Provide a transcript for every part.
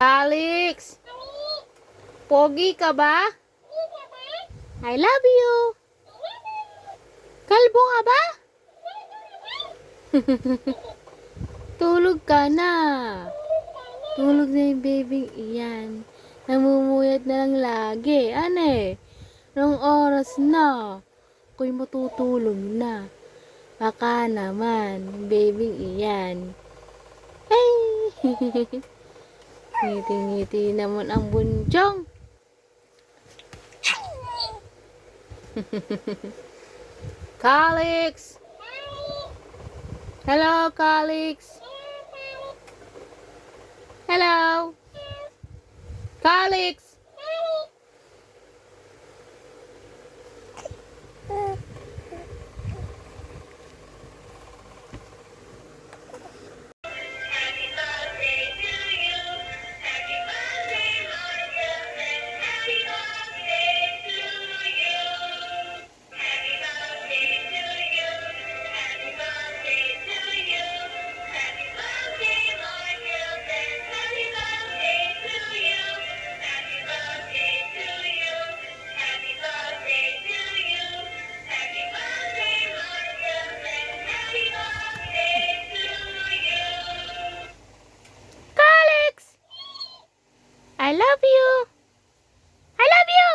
Alex, pogi ka ba? I love you. Kalbo ka ba? Tulog ka na. Tulog na yung baby iyan. Namumuyat na lang lagi. Ane, nung oras na. Ako'y matutulog na. Baka naman, baby iyan. Ay! Ngiti-ngiti naman ang bunjong. Calix! Hello, Calix! Hello! Calix! I love you. I love you.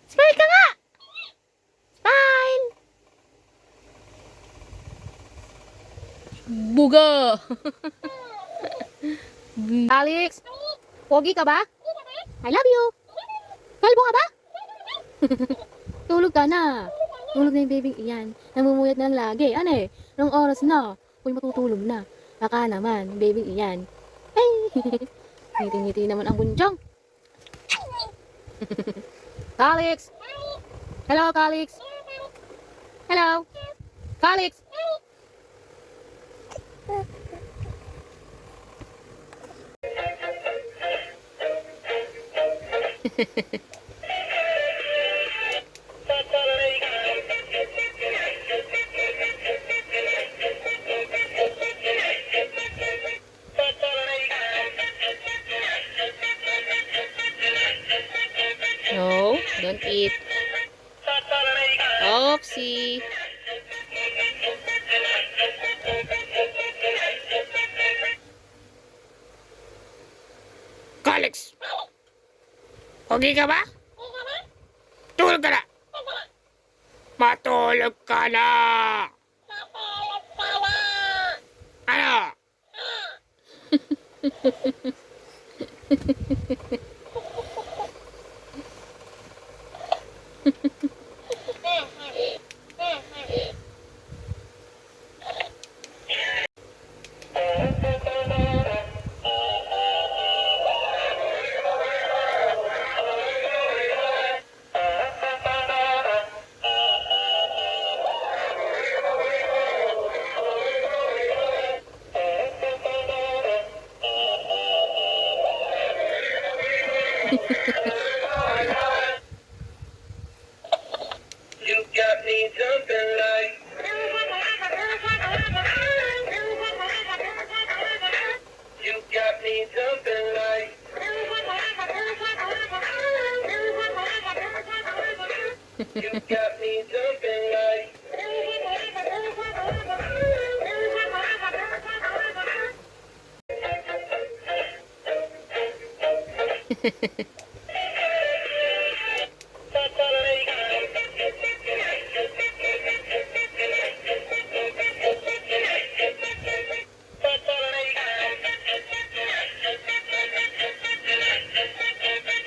Smile ka nga. Smile. Buga. Alex, pogi ka ba? I love you. Kalbo ka ba? Tulog ka na. Tulog na yung baby iyan. Namumuyat na lang lagi. Ane, nung oras na. Ako'y matutulog na. Baka naman, baby iyan. Ay! Ngiti-ngiti naman ang bunjong. Calix! Hello, Calix! Hello! Calix! No, don't eat. Oopsie. Calix! Pogi ka ba? Tulog ka na! Matulog ka na! Ano? You got me jumping like. You got me jumping like. You got me jumping like.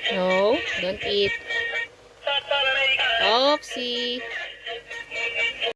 No, don't eat. Roxy.